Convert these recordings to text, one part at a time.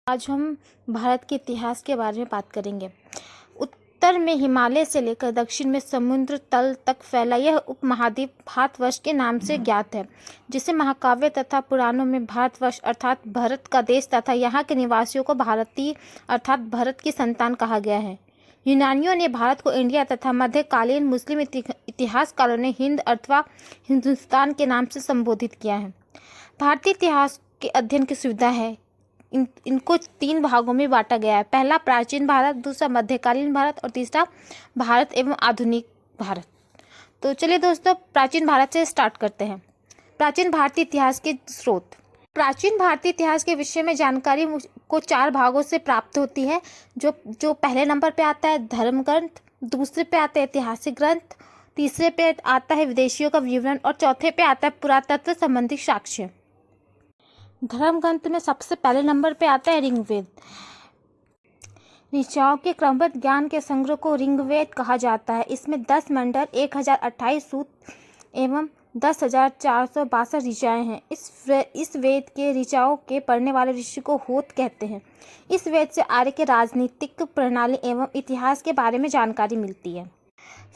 आज हम भारत के इतिहास के बारे में बात करेंगे। उत्तर में हिमालय से लेकर दक्षिण में समुद्र तल तक फैला यह उपमहाद्वीप भारतवर्ष के नाम से ज्ञात है, जिसे महाकाव्य तथा पुराणों में भारतवर्ष अर्थात भरत का देश तथा यहाँ के निवासियों को भारतीय अर्थात भरत की संतान कहा गया है। यूनानियों ने भारत को इंडिया तथा मध्यकालीन मुस्लिम इतिहासकारों ने हिंद अथवा हिंदुस्तान के नाम से संबोधित किया है। भारतीय इतिहास के अध्ययन की सुविधा है। इनको 3 भागों में बांटा गया है। पहला प्राचीन भारत, दूसरा मध्यकालीन भारत और तीसरा भारत एवं आधुनिक भारत। तो चलिए दोस्तों, प्राचीन भारत से स्टार्ट करते हैं। प्राचीन भारतीय इतिहास के स्रोत। प्राचीन भारतीय इतिहास के विषय में जानकारी को 4 भागों से प्राप्त होती है। जो पहले नंबर पे आता है धर्म ग्रंथ, दूसरे पे आता है ऐतिहासिक ग्रंथ, तीसरे पे आता है विदेशियों का विवरण और चौथे पे आता है पुरातत्व संबंधी साक्ष्य। धर्म ग्रंथ में सबसे पहले नंबर पे आता है ऋग्वेद। ऋचाओं के क्रमबद्ध ज्ञान के संग्रह को ऋग्वेद कहा जाता है। इसमें 10 मंडल, 1028 सूक्त एवं 10,462 ऋचाएँ हैं। इस वेद के ऋचाओं के पढ़ने वाले ऋषि को होत कहते हैं। इस वेद से आर्य के राजनीतिक प्रणाली एवं इतिहास के बारे में जानकारी मिलती है।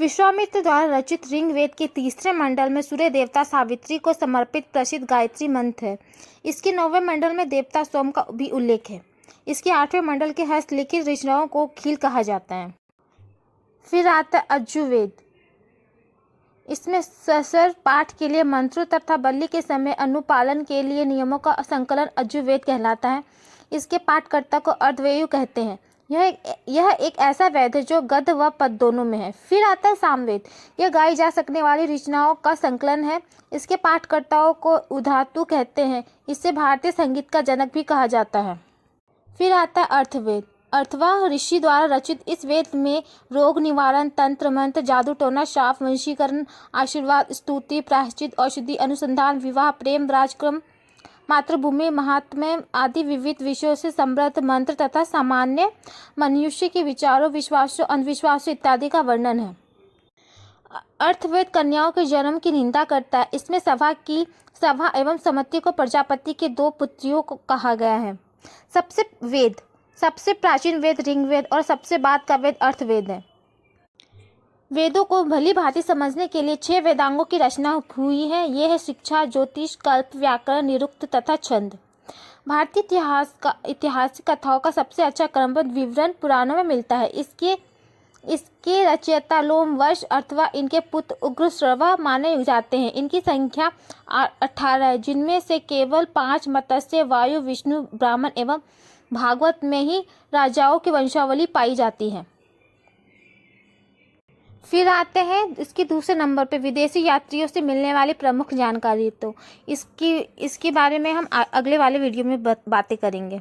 विश्वामित्र द्वारा रचित ऋग्वेद के तीसरे मंडल में सूर्य देवता सावित्री को समर्पित प्रसिद्ध गायत्री मंत्र है। इसके 9वें मंडल में देवता सोम का भी उल्लेख है। इसके 8वें मंडल के हस्तलिखित रचनाओं को खील कहा जाता है। फिर आता है यजुर्वेद। इसमें ससर पाठ के लिए मंत्रों तथा बलि के समय अनुपालन के लिए नियमों का संकलन यजुर्वेद कहलाता है। इसके पाठकर्ता को अर्धवेयु कहते हैं। यह एक ऐसा वेद है जो गद्य व पद्य दोनों में है। फिर आता है सामवेद। यह गाई जा सकने वाली रचनाओं का संकलन है। इसके पाठकर्ताओं को उधातु कहते हैं। इसे भारतीय संगीत का जनक भी कहा जाता है। फिर आता है अर्थवेद। अर्थवा ऋषि द्वारा रचित इस वेद में रोग निवारण, तंत्र मंत्र, जादू टोना, शाप, वंशीकरण, आशीर्वाद, स्तुति, प्रायश्चित, औषधि, अनुसंधान, विवाह, प्रेम, राजक्रम, मातृभूमि, महात्म्य आदि विविध विषयों से समृद्ध मंत्र तथा सामान्य मनुष्य के विचारों, विश्वासों, अंधविश्वासों इत्यादि का वर्णन है। अर्थवेद कन्याओं के जन्म की निंदा करता है। इसमें सभा एवं समति को प्रजापति के 2 पुत्रियों को कहा गया है। सबसे प्राचीन वेद ऋग्वेद और सबसे बाद का वेद अर्थवेद है। वेदों को भली भांति समझने के लिए 6 वेदांगों की रचना हुई है। ये है शिक्षा, ज्योतिष, कल्प, व्याकरण, निरुक्त तथा छंद। भारतीय ऐतिहासिक कथाओं का सबसे अच्छा क्रमबद्ध विवरण पुराणों में मिलता है। इसके रचयिता लोमवर्ष अथवा इनके पुत्र उग्रश्रवा माने जाते हैं। इनकी संख्या 18 है, जिनमें से केवल 5 मत्स्य, वायु, विष्णु, ब्राह्मण एवं भागवत में ही राजाओं की वंशावली पाई जाती है। फिर आते हैं इसके दूसरे नंबर पे विदेशी यात्रियों से मिलने वाली प्रमुख जानकारी। तो इसके बारे में हम अगले वाले वीडियो में बातें करेंगे।